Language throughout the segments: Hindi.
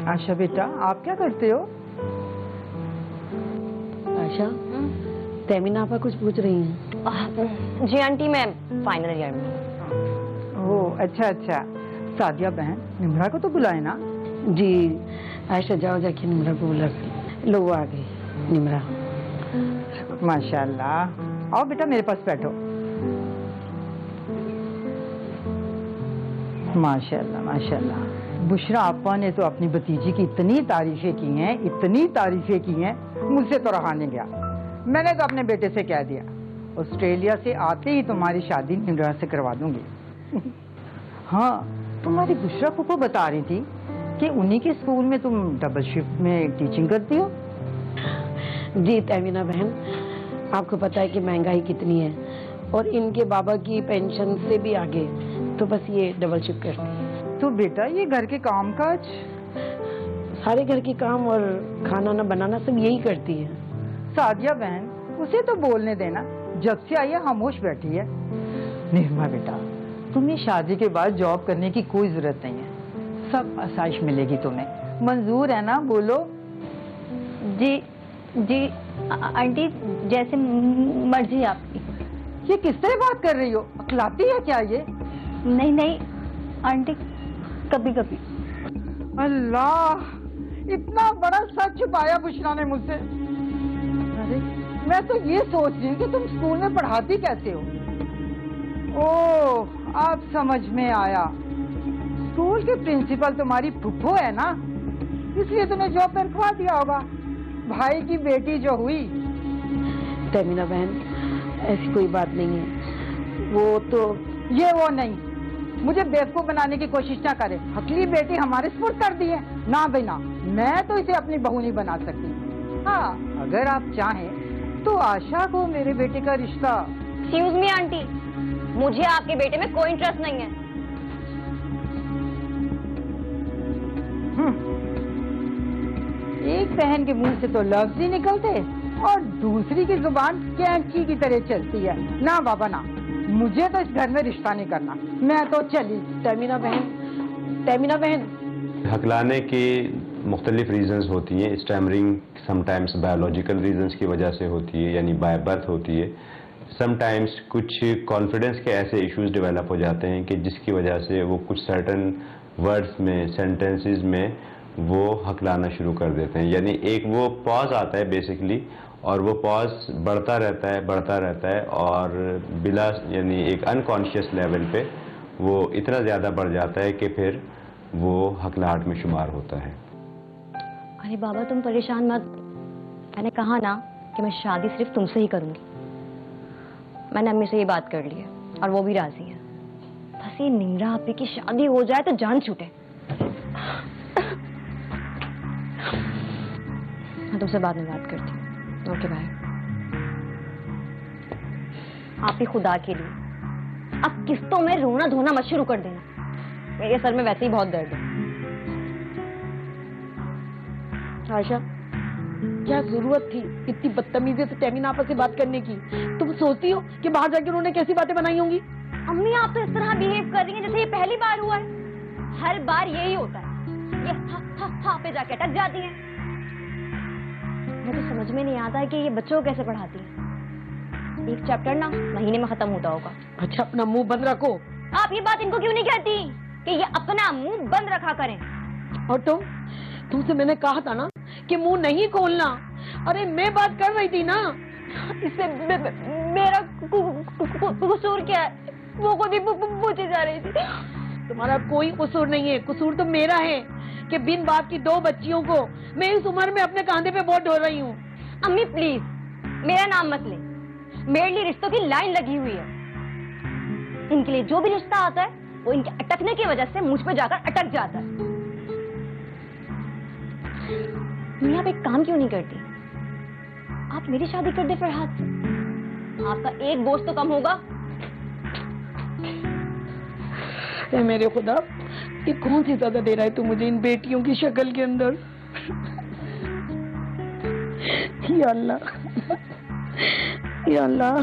आशा बेटा, आप क्या करते हो? आशा, तैमीना आपा कुछ पूछ रही हैं? जी आंटी, मैं फाइनल ईयर में। ओह अच्छा अच्छा। सादिया बहन, निम्रा को तो बुलाए ना। जी आशा, जाओ जाके निम्रा को बुला। लो वो आ गई निम्रा। माशाल्लाह। आओ बेटा, मेरे पास बैठो। माशाल्लाह माशाल्लाह। बुशरा आपा ने तो अपनी भतीजी की इतनी तारीफें की हैं, इतनी तारीफें की हैं, मुझसे तो रहा नहीं गया। मैंने तो अपने बेटे से कह दिया, ऑस्ट्रेलिया से आते ही तुम्हारी शादी निम्रा से करवा दूंगी। हाँ, तुम्हारी बुशरा को बता रही थी कि उन्हीं के स्कूल में तुम डबल शिफ्ट में टीचिंग करती हो। जी तैमीना बहन, आपको पता है कि महंगाई कितनी है और इनके बाबा की पेंशन से भी आगे, तो बस ये डबल शिफ्ट करती है। तो बेटा ये घर के काम काज? सारे घर के काम और खाना ना बनाना सब यही करती है। सादिया बहन, उसे तो बोलने देना, जब से आई है खामोश बैठी है। निर्मा बेटा, तुम्हें शादी के बाद जॉब करने की कोई जरूरत नहीं है, सब आसाइश मिलेगी तुम्हें। मंजूर है ना? बोलो। जी जी आंटी, जैसे मर्जी आपकी। ये किस तरह बात कर रही हो? अकलाती है क्या ये? नहीं नहीं आंटी, कभी कभी। अल्लाह, इतना बड़ा सच छुपाया बुशरा ने मुझसे। अरे मैं तो ये सोच रही हूँ कि तुम स्कूल में पढ़ाती कैसे हो। ओह, अब समझ में आया। स्कूल के प्रिंसिपल तुम्हारी फुफ्फो है ना, इसलिए तुम्हें जॉब पर रखवा दिया होगा। भाई की बेटी जो हुई। तैमीना बहन, ऐसी कोई बात नहीं है। वो तो ये वो नहीं, मुझे बेवकूफ बनाने की कोशिश ना करे। हकली बेटी हमारे स्पुर्द कर दी है ना बिना, मैं तो इसे अपनी बहू नहीं बना सकती। हाँ, अगर आप चाहें तो आशा को मेरे बेटे का रिश्ता। एक्सक्यूज मी आंटी, मुझे आपके बेटे में कोई इंटरेस्ट नहीं है। एक बहन के मुंह से तो लफ्ज ही निकलते और दूसरी की जुबान कैंची की तरह चलती है। ना बाबा ना, मुझे तो इस घर में रिश्ता नहीं करना, मैं तो चली। तैमीना बहन, तैमीना बहन, हकलाने की मुख्तलिफ रीजंस होती हैं। स्टैमरिंग समटाइम्स बायोलॉजिकल रीजंस की वजह से होती है, यानी बाय बर्थ होती है। समटाइम्स कुछ कॉन्फिडेंस के ऐसे इश्यूज डेवलप हो जाते हैं कि जिसकी वजह से वो कुछ सर्टन वर्ड्स में, सेंटेंसेस में वो हकलाना शुरू कर देते हैं। यानी एक वो पॉज आता है बेसिकली, और वो पॉज बढ़ता रहता है और बिला यानी एक अनकॉन्शियस लेवल पे वो इतना ज़्यादा बढ़ जाता है कि फिर वो हकलाहट में शुमार होता है। अरे बाबा तुम परेशान मत, मैंने कहा ना कि मैं शादी सिर्फ तुमसे ही करूंगी। मैंने अम्मी से ये बात कर ली है और वो भी राजी है। बस ये निम्रा आपी की शादी हो जाए तो जान छूटे। मैं तुमसे बाद में बात करती हूँ। Okay bye. आप ही खुदा के लिए अब किस्तों में रोना धोना मत शुरू कर देना, मेरे सर में वैसे ही बहुत दर्द है। आशा, क्या जरूरत थी इतनी बदतमीजी से तैमीना आपा से बात करने की? तुम सोचती हो कि बाहर जाकर उन्होंने कैसी बातें बनाई होंगी? अम्मी आप तो इस तरह बिहेव कर रही हैं जैसे ये पहली बार हुआ है। हर बार यही होता है, ये हा पे जाके अटक जाती हैं। मुझे समझ में नहीं आता है कि ये बच्चों को कैसे पढ़ाती है। एक चैप्टर ना महीने में खत्म होता होगा। अच्छा, अपना मुंह बंद रखो। आप ये बात इनको क्यों नहीं कहती कि ये अपना मुंह बंद रखा करें? और तुमसे मैंने कहा था ना कि मुंह नहीं खोलना। अरे मैं बात कर रही थी ना। इससे मेरा कसूर क्या है? वो खुद ही पूछी जा रही थी। तुम्हारा कोई कसूर नहीं है, कसूर तो मेरा है कि बिन बाप की 2 बच्चियों को मैं इस उम्र में अपने कांधे पे बोझ ढो रही हूँ। अम्मी प्लीज मेरा नाम मत ले, मेरे लिए रिश्तों की लाइन लगी हुई है। इनके लिए जो भी रिश्ता आता है वो इनके अटकने की वजह से मुझ पे जाकर अटक जाता है। मैं आप एक काम क्यों नहीं करती? आप मेरी शादी कर दे फरहाद से, आपका एक बोझ तो कम होगा। मेरे खुदा, ये कौन सी सजा दे रहा है तू मुझे इन बेटियों की शक्ल के अंदर? या अल्लाह, या अल्लाह।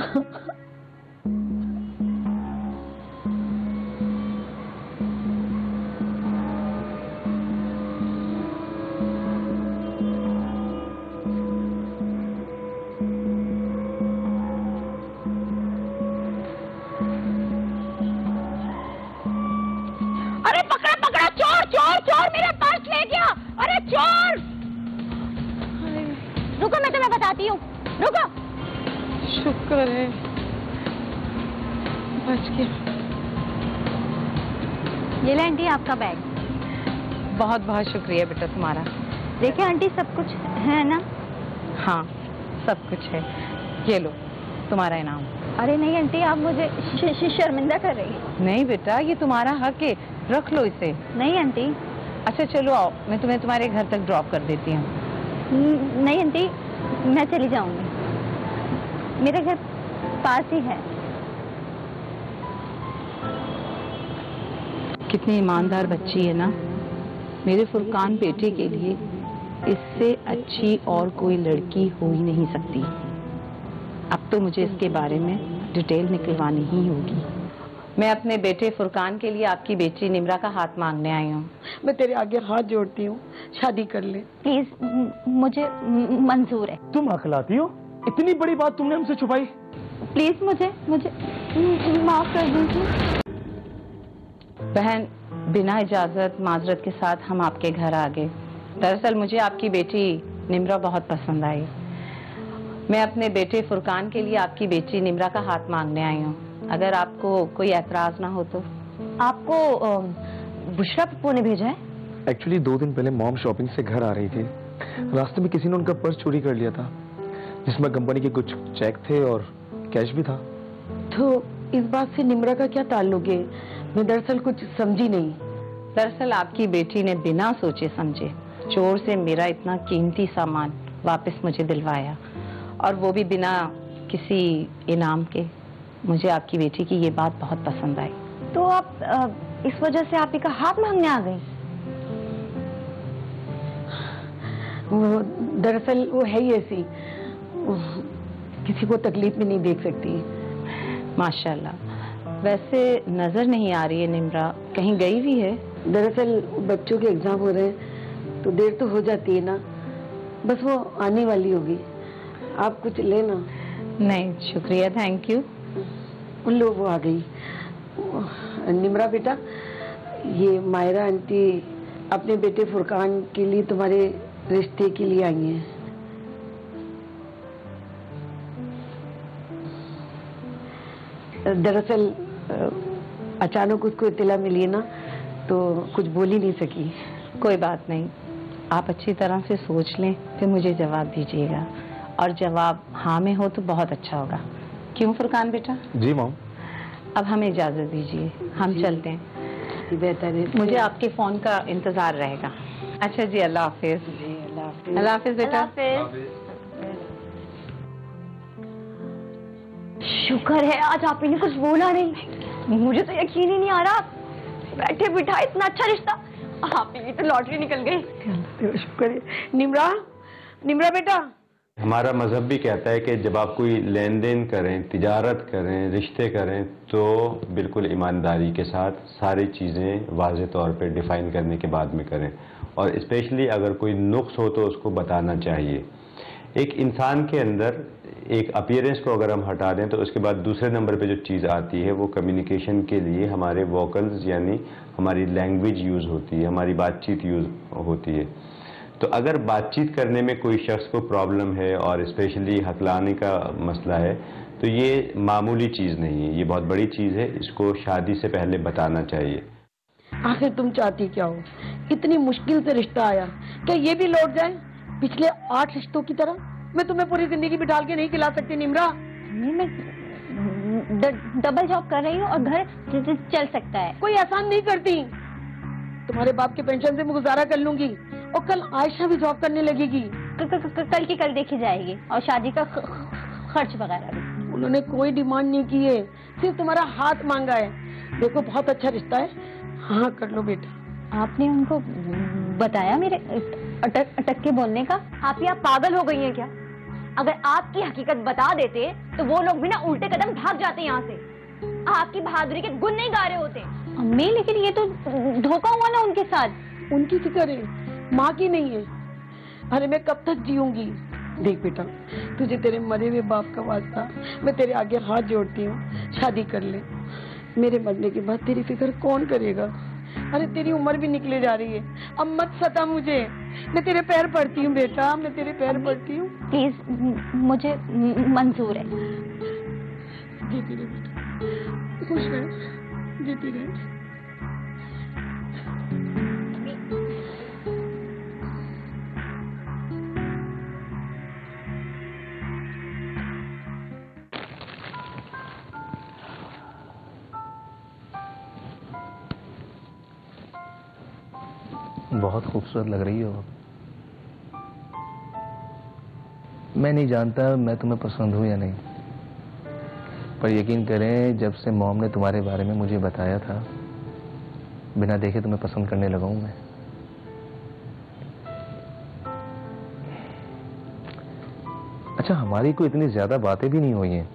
चोर! रुको, मैं तुम्हें बताती हूँ, रुको। शुक्र है बच गया। ये ले आंटी आपका बैग। बहुत बहुत शुक्रिया बेटा तुम्हारा। देखिए आंटी, सब कुछ है ना? हाँ, सब कुछ है। ये लो तुम्हारा इनाम। अरे नहीं आंटी, आप मुझे शर्मिंदा कर रही हैं। नहीं बेटा, ये तुम्हारा हक है, रख लो इसे। नहीं आंटी। अच्छा चलो आओ, मैं तुम्हें तुम्हारे घर तक ड्रॉप कर देती हूँ। नहीं आंटी, मैं चली जाऊंगी, मेरे घर पास ही है। कितनी ईमानदार बच्ची है ना। मेरे फुरकान बेटे के लिए इससे अच्छी और कोई लड़की हो ही नहीं सकती। अब तो मुझे इसके बारे में डिटेल निकलवानी ही होगी। मैं अपने बेटे फुरकान के लिए आपकी बेटी निम्रा का हाथ मांगने आई हूँ। मैं तेरे आगे हाथ जोड़ती हूँ, शादी कर ले। प्लीज, मुझे मंजूर है। तुम अखलाती हो? इतनी बड़ी बात तुमने हमसे छुपाई? प्लीज मुझे माफ कर दीजिए। बहन, बिना इजाजत माजरत के साथ हम आपके घर आ गए। दरअसल मुझे आपकी बेटी निम्रा बहुत पसंद आई। मैं अपने बेटे फुरकान के लिए आपकी बेटी निम्रा का हाथ मांगने आई हूँ। अगर आपको कोई एतराज ना हो तो। आपको बुशरा पप्पू ने भेजा है? एक्चुअली 2 दिन पहले मॉम शॉपिंग से घर आ रही थी। रास्ते में किसी ने उनका पर्स चोरी कर लिया था, जिसमें कंपनी के कुछ चेक थे और कैश भी था। तो इस बात से निम्रा का क्या ताल्लुक है? मैं दरअसल कुछ समझी नहीं। दरअसल आपकी बेटी ने बिना सोचे समझे चोर से मेरा इतना कीमती सामान वापस मुझे दिलवाया, और वो भी बिना किसी इनाम के। मुझे आपकी बेटी की ये बात बहुत पसंद आई। तो आप इस वजह से आप ही का हाथ मांगने आ गई? वो दरअसल वो है ही ऐसी, किसी को तकलीफ में नहीं देख सकती। माशाल्लाह। वैसे नजर नहीं आ रही है निम्रा, कहीं गई भी है? दरअसल बच्चों के एग्जाम हो रहे हैं तो देर तो हो जाती है ना, बस वो आने वाली होगी। आप कुछ लेना। नहीं शुक्रिया, थैंक यू। उन लोग वो आ गई। निम्रा बेटा, ये मायरा आंटी अपने बेटे फुरकान के लिए तुम्हारे रिश्ते के लिए आई हैं। दरअसल अचानक उसको इत्तला मिली ना, तो कुछ बोल ही नहीं सकी। कोई बात नहीं, आप अच्छी तरह से सोच लें, फिर मुझे जवाब दीजिएगा, और जवाब हाँ में हो तो बहुत अच्छा होगा। क्यों फुरकान बेटा? जी मॉम। अब हमें इजाजत दीजिए, हम चलते हैं। बेहतर है, मुझे आपके फोन का इंतजार रहेगा। अच्छा जी, अल्लाह हाफिज। अल्लाह हाफिज बेटा। शुक्र है आज आप ही ने कुछ बोला नहीं। मुझे तो यकीन ही नहीं आ रहा, बैठे बिठाए इतना अच्छा रिश्ता, आप ही की तो लॉटरी निकल गई। शुक्र है। निम्रा बेटा, हमारा मजहब भी कहता है कि जब आप कोई लेन देन करें, तिजारत करें, रिश्ते करें, तो बिल्कुल ईमानदारी के साथ सारी चीज़ें वाज़ेह तौर पे डिफ़ाइन करने के बाद में करें, और स्पेशली अगर कोई नुक्स हो तो उसको बताना चाहिए। एक इंसान के अंदर एक अपीयरेंस को अगर हम हटा दें तो उसके बाद दूसरे नंबर पे जो चीज़ आती है वो कम्युनिकेशन के लिए हमारे वोकल्स यानी हमारी लैंग्वेज यूज़ होती है, हमारी बातचीत यूज़ होती है। तो अगर बातचीत करने में कोई शख्स को प्रॉब्लम है और स्पेशली हकलाने का मसला है, तो ये मामूली चीज़ नहीं है, ये बहुत बड़ी चीज़ है। इसको शादी से पहले बताना चाहिए। आखिर तुम चाहती क्या हो? इतनी मुश्किल से रिश्ता आया, क्या ये भी लौट जाए पिछले 8 रिश्तों की तरह? मैं तुम्हें पूरी जिंदगी बिठाल के नहीं खिला सकती निम्रा। नहीं, मैं डबल जॉब कर रही हूँ और घर चल सकता है। कोई एहसान नहीं करती। तुम्हारे बाप के पेंशन से मैं गुजारा कर लूंगी, और कल आयशा भी जॉब करने लगेगी। कल की कल देखी जाएगी, और शादी का खर्च वगैरह भी। उन्होंने कोई डिमांड नहीं की है, सिर्फ तुम्हारा हाथ मांगा है। देखो बहुत अच्छा रिश्ता है, हाँ कर लो बेटा। आपने उनको बताया मेरे अटक के बोलने का? आप यहाँ पागल हो गई हैं क्या? अगर आपकी हकीकत बता देते तो वो लोग भी ना उल्टे कदम भाग जाते यहाँ से। आपकी बहादुरी के गुण नहीं गा रहे होते। अम्मी, लेकिन ये तो धोखा हुआ ना उनके साथ। उनकी फिक्र है, माँ की नहीं है। अरे मैं कब तक जीऊंगी? देख बेटा, तुझे तेरे मरे हुए बाप का वास्ता, मैं तेरे आगे हाथ जोड़ती हूँ, शादी कर ले। मेरे मरने के बाद तेरी फिक्र कौन करेगा? अरे तेरी उम्र भी निकले जा रही है, अब मत सता मुझे। मैं तेरे पैर पड़ती हूँ बेटा, मैं तेरे पैर पड़ती हूँ। प्लीज, मुझे मंजूर है। जीती रहे बेटा, खुश रहे, जीती रहे। बहुत खूबसूरत लग रही हो। मैं नहीं जानता मैं तुम्हें पसंद हूं या नहीं, पर यकीन करें जब से मॉम ने तुम्हारे बारे में मुझे बताया था, बिना देखे तुम्हें पसंद करने लगा हूं मैं। अच्छा, हमारी कोई इतनी ज्यादा बातें भी नहीं हुई हैं,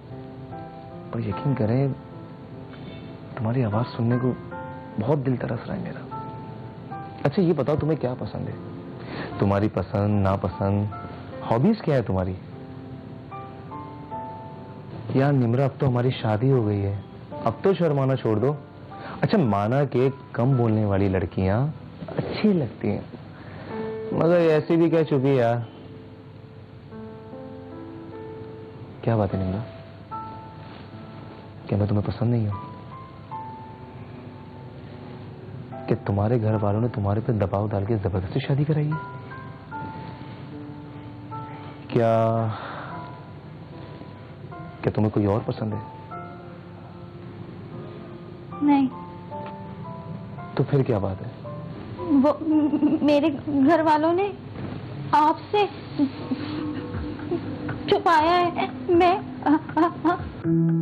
पर यकीन करें तुम्हारी आवाज सुनने को बहुत दिल तरस रहा है मेरा। अच्छा ये बताओ तुम्हें क्या पसंद है? तुम्हारी पसंद नापसंद, हॉबीज क्या है तुम्हारी? यार निम्रा, अब तो हमारी शादी हो गई है, अब तो शर्माना छोड़ दो। अच्छा माना कि कम बोलने वाली लड़कियां अच्छी लगती हैं, मगर ऐसी भी क्या चुपी यार। क्या बात है निम्रा, क्या मैं तुम्हें पसंद नहीं हूं? कि तुम्हारे घर वालों ने तुम्हारे पे दबाव डाल के जबरदस्ती शादी कराई है? क्या तुम्हें कोई और पसंद है? नहीं। तो फिर क्या बात है? वो मेरे घर वालों ने आपसे छुपाया है। मैं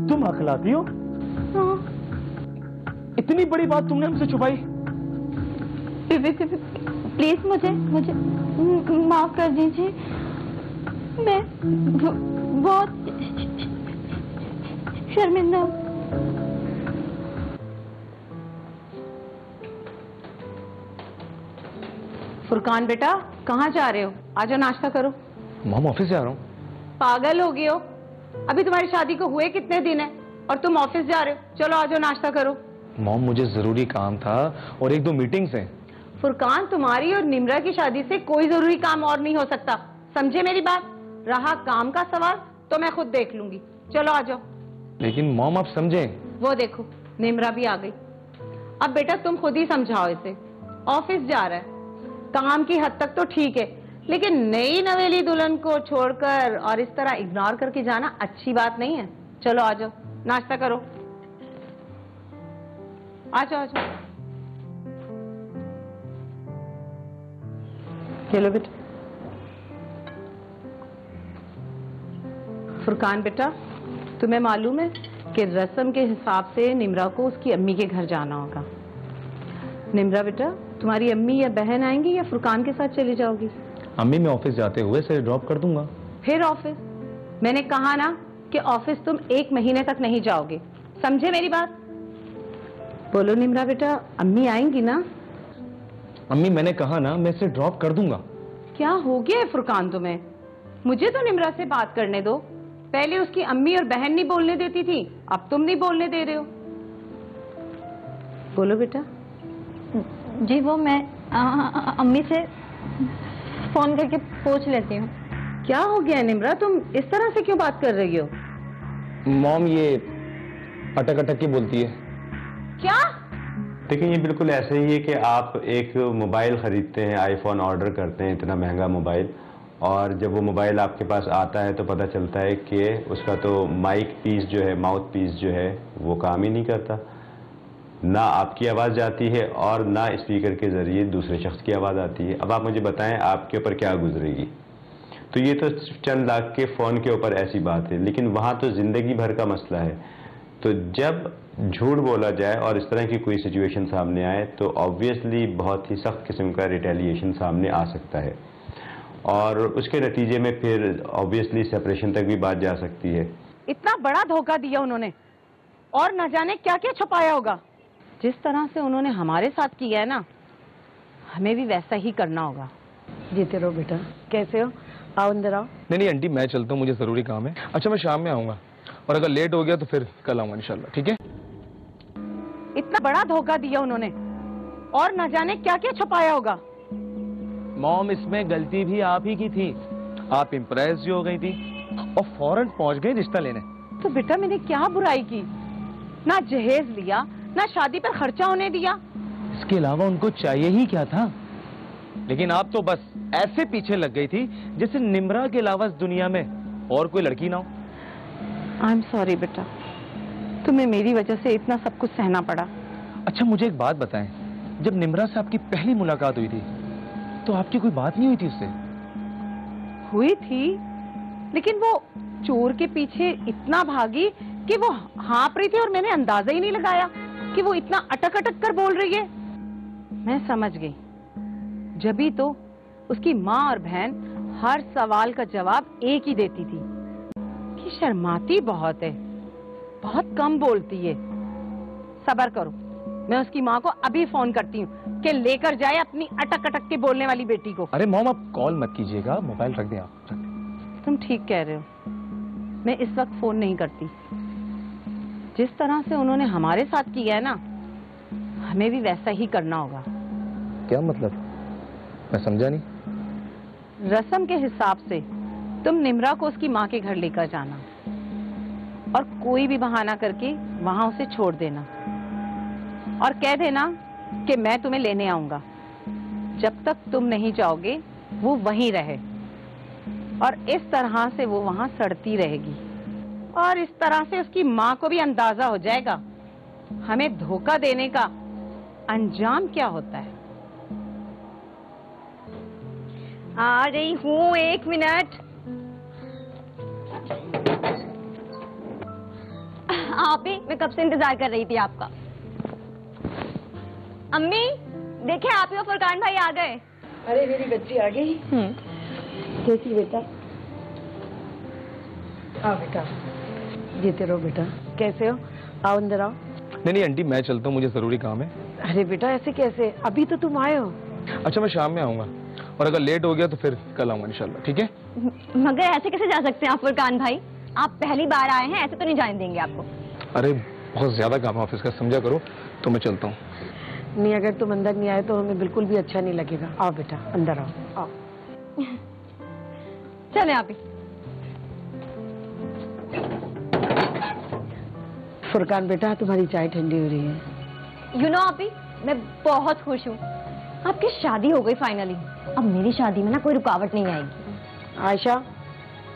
तुम अखलाती हो? इतनी बड़ी बात तुमने हमसे छुपाई? प्लीज मुझे माफ कर दीजिए, मैं बहुत शर्मिंदा हूँ। फुरकान बेटा, कहाँ जा रहे हो? आ जाओ नाश्ता करो। मॉम ऑफिस जा रहा हूँ। पागल हो गए हो? अभी तुम्हारी शादी को हुए कितने दिन है और तुम ऑफिस जा रहे हो? चलो आ जाओ नाश्ता करो। मॉम मुझे जरूरी काम था और एक दो मीटिंग्स हैं। फुरकान, तुम्हारी और निम्रा की शादी से कोई जरूरी काम और नहीं हो सकता, समझे मेरी बात? रहा काम का सवाल तो मैं खुद देख लूंगी। चलो आ जाओ। लेकिन मॉम आप समझें। वो देखो निम्रा भी आ गई। अब बेटा तुम खुद ही समझाओ इसे, ऑफिस जा रहा है, काम की हद तक तो ठीक है, लेकिन नई नवेली दुल्हन को छोड़कर और इस तरह इग्नोर करके जाना अच्छी बात नहीं है। चलो आ जाओ नाश्ता करो। आ जाओ आ जाओ। चलो बेटा। फुरकान बेटा, तुम्हें मालूम है कि रस्म के हिसाब से निम्रा को उसकी अम्मी के घर जाना होगा। निम्रा बेटा, तुम्हारी अम्मी या बहन आएंगी या फुरकान के साथ चली जाओगी? अम्मी मैं ऑफिस जाते हुए से ड्रॉप कर दूंगा। फिर ऑफिस? मैंने कहा ना कि ऑफिस तुम 1 महीने तक नहीं जाओगे, समझे मेरी बात? बोलो निम्रा बेटा, अम्मी आएंगी ना? अम्मी मैंने कहा ना, मैं इसे ड्रॉप कर दूंगा। क्या हो गया है फुरकान तुम्हें? मुझे तो निम्रा से बात करने दो। पहले उसकी अम्मी और बहन नहीं बोलने देती थी, अब तुम नहीं बोलने दे रहे हो। बोलो बेटा। जी वो मैं अम्मी से फोन करके पूछ लेती हूँ। क्या हो गया निम्रा, तुम इस तरह से क्यों बात कर रही हो? मॉम ये अटक अटक के बोलती है। क्या? देखिए ये बिल्कुल ऐसे ही है कि आप एक मोबाइल ख़रीदते हैं, आईफोन ऑर्डर करते हैं, इतना महंगा मोबाइल, और जब वो मोबाइल आपके पास आता है तो पता चलता है कि उसका तो माइक पीस जो है, माउथ पीस जो है वो काम ही नहीं करता, ना आपकी आवाज़ जाती है और ना स्पीकर के ज़रिए दूसरे शख्स की आवाज़ आती है। अब आप मुझे बताएं आपके ऊपर क्या गुजरेगी? तो ये तो चंद लाख के फ़ोन के ऊपर ऐसी बात है, लेकिन वहाँ तो ज़िंदगी भर का मसला है। तो जब झूठ बोला जाए और इस तरह की कोई सिचुएशन सामने आए तो ऑब्वियसली बहुत ही सख्त किस्म का रिटेलिएशन सामने आ सकता है, और उसके नतीजे में फिर ऑब्वियसली सेपरेशन तक भी बात जा सकती है। इतना बड़ा धोखा दिया उन्होंने, और न जाने क्या क्या छुपाया होगा। जिस तरह से उन्होंने हमारे साथ किया है ना, हमें भी वैसा ही करना होगा। जीते रहो बेटा। कैसे हो? आओ अंदर आओ। नहीं आंटी, मैं चलता हूँ, मुझे जरूरी काम है। अच्छा मैं शाम में आऊंगा, और अगर लेट हो गया तो फिर कल आऊंगा इंशाल्लाह, ठीक है? इतना बड़ा धोखा दिया उन्होंने, और न जाने क्या क्या छुपाया होगा। मॉम, इसमें गलती भी आप ही की थी। आप इम्प्रेस जो हो गई थी और फौरन पहुंच गई रिश्ता लेने। तो बेटा मैंने क्या बुराई की? ना जहेज लिया, ना शादी पर खर्चा होने दिया। इसके अलावा उनको चाहिए ही क्या था? लेकिन आप तो बस ऐसे पीछे लग गई थी जैसे निम्रा के अलावा इस दुनिया में और कोई लड़की ना हो। आई एम सॉरी बेटा, तुम्हें मेरी वजह से इतना सब कुछ सहना पड़ा। अच्छा मुझे एक बात बताएं, जब निम्रा से आपकी पहली मुलाकात हुई थी तो आपकी कोई बात नहीं हुई थी उससे? हुई थी, लेकिन वो चोर के पीछे इतना भागी कि वो हाँप रही थी और मैंने अंदाजा ही नहीं लगाया कि वो इतना अटक अटक कर बोल रही है। मैं समझ गई, जभी तो उसकी माँ और बहन हर सवाल का जवाब एक ही देती थी कि शर्माती बहुत है, बहुत कम बोलती है। सब्र करो, मैं उसकी माँ को अभी फोन करती हूँ कि लेकर जाए अपनी अटक अटक के बोलने वाली बेटी को। अरे मॉम, आप कॉल मत कीजिएगा, मोबाइल रख दें आप, रख दें। तुम ठीक कह रहे हो, मैं इस वक्त फोन नहीं करती। जिस तरह से उन्होंने हमारे साथ किया है ना, हमें भी वैसा ही करना होगा। क्या मतलब? मैं समझा नहीं। रस्म के हिसाब से तुम निम्रा को उसकी माँ के घर लेकर जाना और कोई भी बहाना करके वहां उसे छोड़ देना और कह देना कि मैं तुम्हें लेने आऊंगा। जब तक तुम नहीं जाओगे वो वहीं रहे और इस तरह से वो वहां सड़ती रहेगी और इस तरह से उसकी माँ को भी अंदाजा हो जाएगा हमें धोखा देने का अंजाम क्या होता है। आ रही हूँ, 1 मिनट। आप ही, मैं कब से इंतजार कर रही थी आपका। अम्मी देखे, आप ही और फुरकान भाई आ गए। अरे मेरी बच्ची आ गई। कैसी बेटा? आओ बेटा, जीते रहो बेटा। कैसे हो? आओ अंदर आओ। नहीं आंटी, मैं चलता हूँ, मुझे जरूरी काम है। अरे बेटा ऐसे कैसे, अभी तो तुम आए हो। अच्छा मैं शाम में आऊंगा और अगर लेट हो गया तो फिर कल आऊंगा इंशाल्लाह, ठीक है? मगर ऐसे कैसे जा सकते हैं आप फुरकान भाई? आप पहली बार आए हैं, ऐसे तो नहीं जाने देंगे आपको। अरे बहुत ज्यादा काम है ऑफिस का, समझा करो, तो मैं चलता हूँ। नहीं, अगर तुम अंदर नहीं आए तो हमें बिल्कुल भी अच्छा नहीं लगेगा। आओ बेटा अंदर आओ, आओ। चले आप ही। फुरकान बेटा, तुम्हारी चाय ठंडी हो रही है। यू नो आप ही, मैं बहुत खुश हूँ, आपकी शादी हो गई फाइनली। अब मेरी शादी में ना कोई रुकावट नहीं आएगी। आयशा,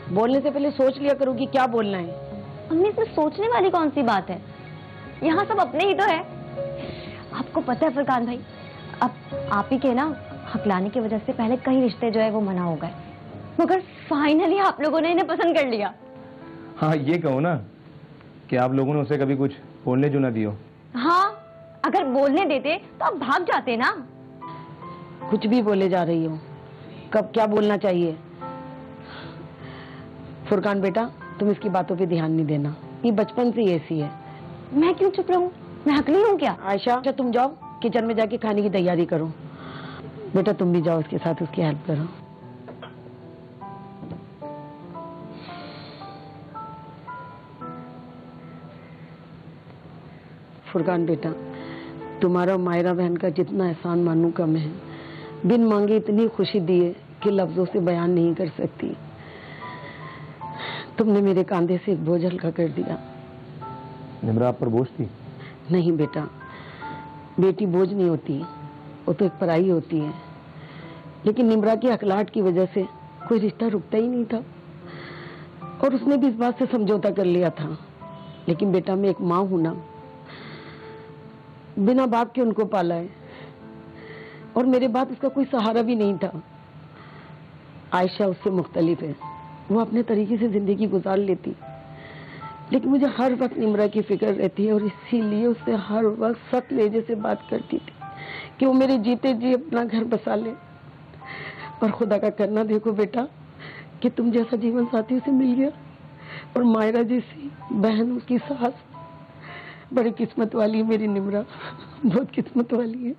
बोलने से पहले सोच लिया करो कि क्या बोलना है। अम्मी, इसमें सोचने वाली कौन सी बात है? यहाँ सब अपने ही तो है। आपको पता है फुरकान भाई, अब आप ही के ना हकलाने की वजह से पहले कई रिश्ते जो है वो मना हो गए, मगर फाइनली आप लोगों ने इन्हें पसंद कर लिया। हाँ ये कहो ना कि आप लोगों ने उसे कभी कुछ बोलने जो ना दियो। हाँ, अगर बोलने देते तो आप भाग जाते ना। कुछ भी बोले जा रही हो, कब क्या बोलना चाहिए। फुरकान बेटा, तुम इसकी बातों पे ध्यान नहीं देना, ये बचपन से ही ऐसी है। मैं क्यों चुप रहूं? मैं हकली हूँ क्या? आयशा, अच्छा तुम जाओ किचन में जाके खाने की तैयारी करो। बेटा तुम भी जाओ, उसके साथ उसकी हेल्प करो। फुरकान बेटा, तुम्हारा और मायरा बहन का जितना एहसान मानूं कम है। बिन मांगे इतनी खुशी दी है कि लफ्जों से बयान नहीं कर सकती। तुमने मेरे कांधे से एक बोझ हल्का कर दिया। निम्रा आप पर बोझ थी? नहीं बेटा, बेटी बोझ नहीं होती, वो तो एक पराई होती है। लेकिन निम्रा की हकलाहट की वजह से कोई रिश्ता रुकता ही नहीं था और उसने भी इस बात से समझौता कर लिया था। लेकिन बेटा, मैं एक माँ हूं ना, बिना बाप के उनको पाला है और मेरे बाद उसका कोई सहारा भी नहीं था। आयशा उससे मुख्तलिफ है, वो अपने तरीके से जिंदगी गुजार लेती, लेकिन मुझे हर वक्त निम्रा की फिक्र रहती है और इसीलिए उससे हर वक्त सख्त लहजे से बात करती थी कि वो मेरे जीते जी अपना घर बसा ले। और खुदा का करना देखो बेटा कि तुम जैसा जीवन साथी उसे मिल गया और मायरा जैसी बहन, उसकी सास। बड़ी किस्मत वाली है मेरी निम्रा, बहुत किस्मत वाली है।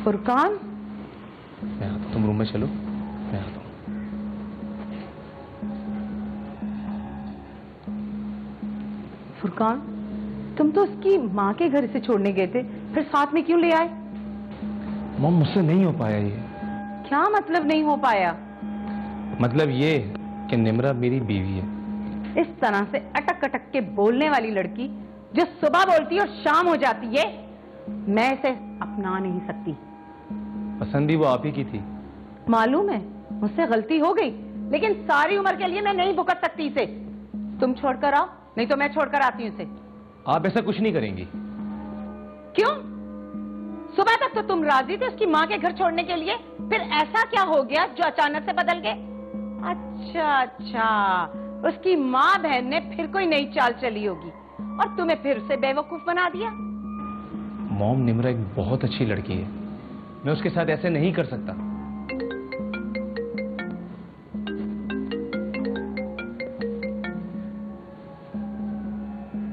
फुरकान, मैं आता हूं, तुम रूम में चलो, मैं आता हूं। फुरकान, तुम तो उसकी माँ के घर से छोड़ने गए थे, फिर साथ में क्यों ले आए? मॉम, मुझसे नहीं हो पाया ये। क्या मतलब नहीं हो पाया? मतलब ये कि निम्रा मेरी बीवी है। इस तरह से अटक अटक के बोलने वाली लड़की जो सुबह बोलती है और शाम हो जाती है, मैं इसे अपना नहीं सकती। पसंद भी वो आप ही की थी। मालूम है मुझसे गलती हो गई, लेकिन सारी उम्र के लिए मैं नहीं भुगत सकती इसे। तुम छोड़कर आओ, नहीं तो मैं छोड़कर आती हूँ इसे। आप ऐसा कुछ नहीं करेंगी। क्यों? सुबह तक तो तुम राजी थे उसकी माँ के घर छोड़ने के लिए, फिर ऐसा क्या हो गया जो अचानक से बदल गए? अच्छा, उसकी माँ बहन ने फिर कोई नई चाल चली होगी और तुम्हें फिर से बेवकूफ बना दिया। मॉम, निम्रा एक बहुत अच्छी लड़की है, मैं उसके साथ ऐसे नहीं कर सकता।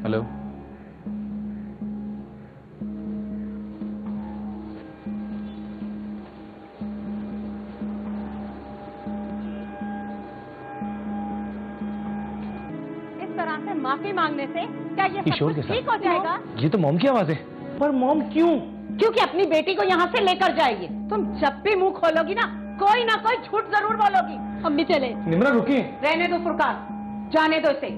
हेलो, इस तरह से माफी मांगने से क्या ये सब किशोर कुछ के साथ? ठीक हो जाएगा? ये तो मॉम की आवाज है। पर मॉम क्यों? क्योंकि अपनी बेटी को यहाँ से लेकर जाएगी। तुम जब भी मुंह खोलोगी ना कोई झूठ जरूर बोलोगी। हम भी चले। निम्रा रुकिए। रहने दो फुरकान, जाने दो इसे।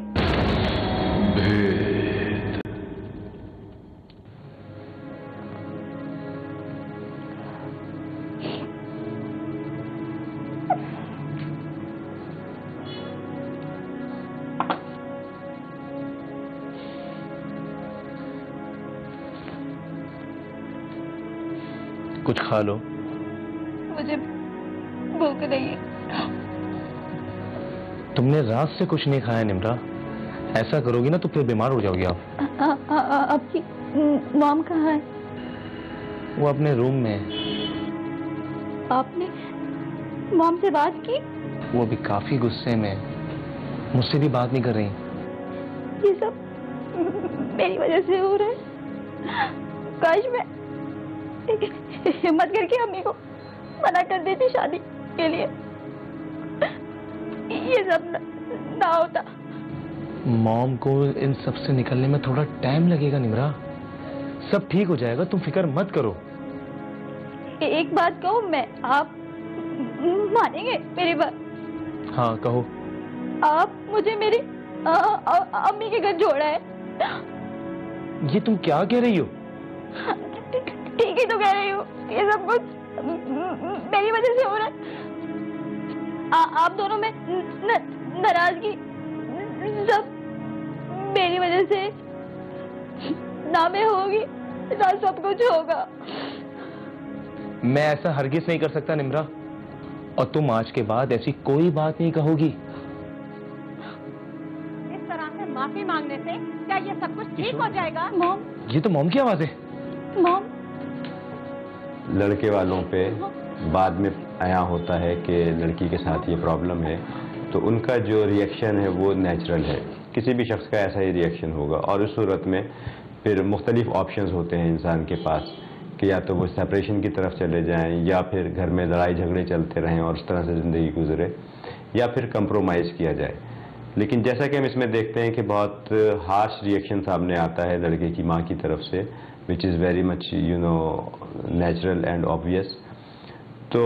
कुछ खा लो। मुझे भूख नहीं है। तुमने रात से कुछ नहीं खाया निम्रा, ऐसा करोगी ना तो फिर बीमार हो जाओगी आप। आपकी मॉम कहाँ है? वो अपने रूम में है। आपने मॉम से बात की? वो अभी काफी गुस्से में है, मुझसे भी बात नहीं कर रही। ये सब मेरी वजह से हो रहा है। काश मैं हिम्मत करके अम्मी को मना कर देती शादी के लिए, ये सब ना होता। मॉम को इन सब से निकलने में थोड़ा टाइम लगेगा निम्रा, सब ठीक हो जाएगा, तुम फिक्र मत करो। एक बात कहूँ मैं, आप मानेंगे मेरी बात? हाँ कहो। आप मुझे मेरी अम्मी के घर छोड़ा है। ये तुम क्या कह रही हो? ठीक ही तो कह रही हूँ, ये सब कुछ मेरी वजह से हो रहा है। आप दोनों में नाराजगी सब मेरी वजह से, ना मैं होगी ना सब कुछ होगा। मैं ऐसा हरगिज नहीं कर सकता निम्रा, और तुम आज के बाद ऐसी कोई बात नहीं कहोगी। इस तरह से माफी मांगने से क्या ये सब कुछ ठीक हो जाएगा? मॉम, ये तो मॉम की आवाज है। मॉम। लड़के वालों पे बाद में आया होता है कि लड़की के साथ ये प्रॉब्लम है, तो उनका जो रिएक्शन है वो नेचुरल है, किसी भी शख्स का ऐसा ही रिएक्शन होगा। और उस सूरत में फिर मुख्तलिफ ऑप्शंस होते हैं इंसान के पास कि या तो वो सेपरेशन की तरफ चले जाएं, या फिर घर में लड़ाई झगड़े चलते रहें और उस तरह से ज़िंदगी गुजरे, या फिर कंप्रोमाइज़ किया जाए। लेकिन जैसा कि हम इसमें देखते हैं कि बहुत हार्श रिएक्शन सामने आता है लड़के की माँ की तरफ से, which is very much natural and obvious. तो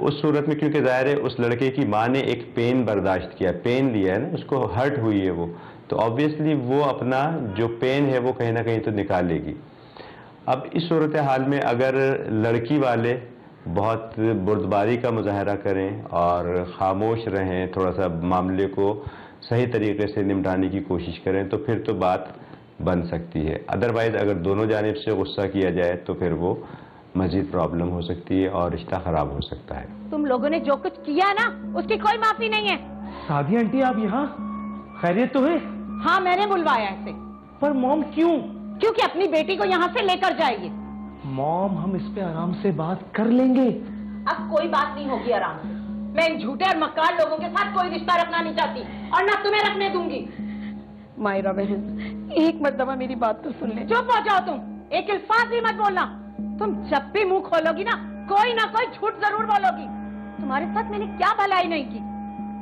उस सूरत में क्योंकि ज़ाहिर है उस लड़के की माँ ने एक पेन बर्दाश्त किया, पेन लिया है ना, उसको हर्ट हुई है वो, तो ऑब्वियसली वो अपना जो पेन है वो कहीं ना कहीं तो निकालेगी। अब इस सूरत हाल में अगर लड़की वाले बहुत बुर्दबारी का मुजाहरा करें और ख़ामोश रहें, थोड़ा सा मामले को सही तरीके से निपटाने की कोशिश करें, तो फिर तो बात बन सकती है। अदरवाइज़ अगर दोनों जानिब से गुस्सा किया जाए तो फिर वो मजीद प्रॉब्लम हो सकती है और रिश्ता ख़राब हो सकता है। तुम लोगों ने जो कुछ किया ना उसकी कोई माफी नहीं है। सादिया आंटी, आप यहाँ? खैरियत तो है? हाँ, मैंने बुलवाया इसे। पर मॉम क्यों? क्योंकि अपनी बेटी को यहाँ से लेकर जाएगी। मॉम, हम इस पे आराम से बात कर लेंगे। अब कोई बात नहीं होगी आराम से। मैं इन झूठे और मक्कार लोगों के साथ कोई रिश्ता रखना नहीं चाहती और ना तुम्हें रखने दूंगी। मायरा बहन, एक मर्तबा मेरी बात तो सुन ले। चुप हो जाओ तुम, एक अल्फाज भी मत बोलना। तुम जब भी मुंह खोलोगी ना कोई झूठ जरूर बोलोगी। तुम्हारे साथ मैंने क्या भलाई नहीं की,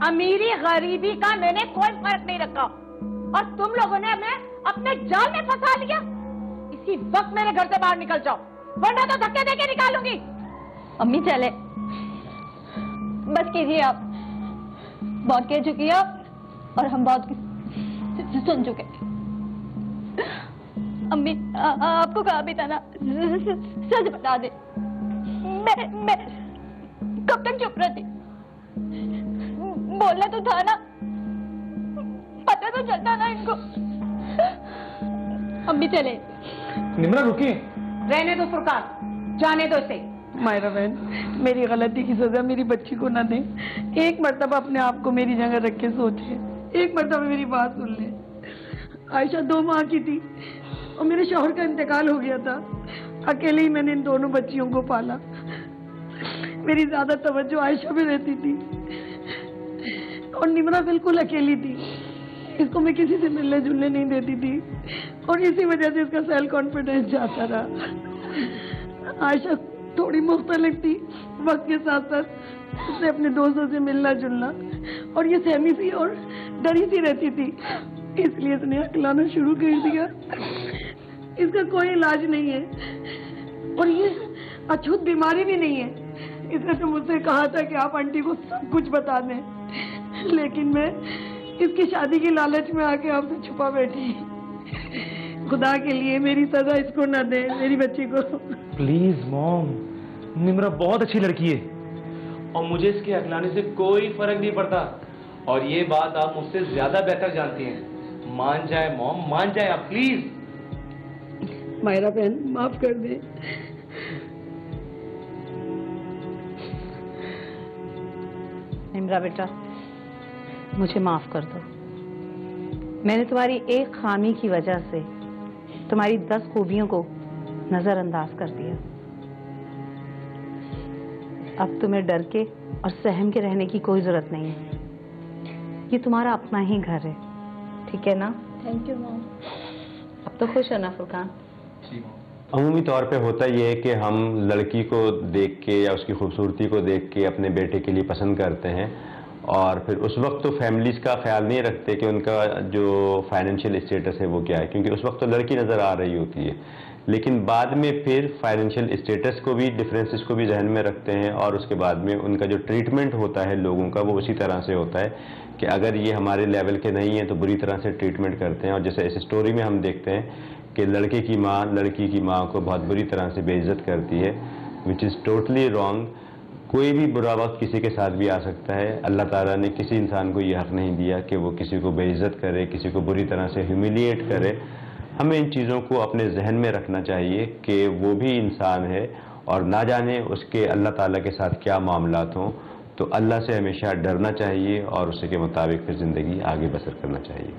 अमीरी गरीबी का मैंने कोई फर्क नहीं रखा, और तुम लोगों ने हमें अपने जाल में फंसा लिया। इसी वक्त मेरे घर से बाहर निकल जाओ, वरना तो धक्के देके निकालूंगी। अम्मी चले, बस कीजिए, आप बहुत कह चुकी है आप, और हम बहुत सुन चुके। अम्मी आपको कहा भी था ना, सच बता दे। मैं कब तक चुप रहती, बोलना तो था ना, पता तो चलता ना इनको। अम्मी चले। निम्रा रुकिए। रहने दो फुरकान, जाने दो इसे। मायरा बहन, मेरी गलती की सजा मेरी बच्ची को न दें। एक मर्तबा अपने आप को मेरी जगह रख के सोचे, एक मर्तबा मेरी बात सुन ले। आयशा 2 माह की थी और मेरे शौहर का इंतकाल हो गया था। अकेले ही मैंने इन दोनों बच्चियों को पाला। मेरी ज्यादा तवज्जो आयशा में रहती थी और निम्रा बिल्कुल अकेली थी। इसको मैं किसी से मिलने जुलने नहीं देती थी और इसी वजह से इसका सेल्फ कॉन्फिडेंस जाता रहा। आयशा थोड़ी मुख्तलिफ थी, वक्त के साथ साथ उसने अपने दोस्तों से मिलना जुलना और ये सहमी सी और डरी सी रहती थी, इसलिए इसने अकलाना शुरू कर दिया। इसका कोई इलाज नहीं है और ये अछूत बीमारी भी नहीं है। इसने तो मुझसे कहा था कि आप आंटी को सब कुछ बता दें, लेकिन मैं इसकी शादी की लालच में आके आपसे छुपा बैठी। खुदा के लिए मेरी सजा इसको न दे, मेरी बच्ची को। प्लीज मॉम, निम्रा बहुत अच्छी लड़की है और मुझे इसके अकलाने से कोई फर्क नहीं पड़ता, और ये बात आप मुझसे ज्यादा बेहतर जानती हैं। मान जाए मॉम, मान जाए आप प्लीज। मायरा बहन, माफ कर दे। निम्रा बेटा, मुझे माफ कर दो। मैंने तुम्हारी एक खामी की वजह से तुम्हारी 10 खूबियों को नजरअंदाज कर दिया। अब तुम्हें डर के और सहम के रहने की कोई जरूरत नहीं है। ये तुम्हारा अपना ही घर है, ठीक है ना? Thank you mom. अब तो खुश है ना फुरकान? अमूमी तौर पे होता ये है कि हम लड़की को देख के या उसकी खूबसूरती को देख के अपने बेटे के लिए पसंद करते हैं, और फिर उस वक्त तो फैमिलीज़ का ख्याल नहीं रखते कि उनका जो फाइनेंशियल स्टेटस है वो क्या है, क्योंकि उस वक्त तो लड़की नज़र आ रही होती है। लेकिन बाद में फिर फाइनेंशियल स्टेटस को भी, डिफरेंसेस को भी जहन में रखते हैं, और उसके बाद में उनका जो ट्रीटमेंट होता है लोगों का वो उसी तरह से होता है कि अगर ये हमारे लेवल के नहीं है तो बुरी तरह से ट्रीटमेंट करते हैं। और जैसे इस स्टोरी में हम देखते हैं कि लड़के की माँ लड़की की माँ को बहुत बुरी तरह से बेइज्जत करती है, विच इज़ टोटली रॉन्ग। कोई भी बुरा वक्त किसी के साथ भी आ सकता है। अल्लाह ताला ने किसी इंसान को ये हक नहीं दिया कि वो किसी को बेइज्जत करे, किसी को बुरी तरह से ह्यूमिलिएट करे। हमें इन चीज़ों को अपने जहन में रखना चाहिए कि वो भी इंसान है और ना जाने उसके अल्लाह ताला के साथ क्या मामलात हों। तो अल्लाह से हमेशा डरना चाहिए और उसी के मुताबिक फिर ज़िंदगी आगे बसर करना चाहिए।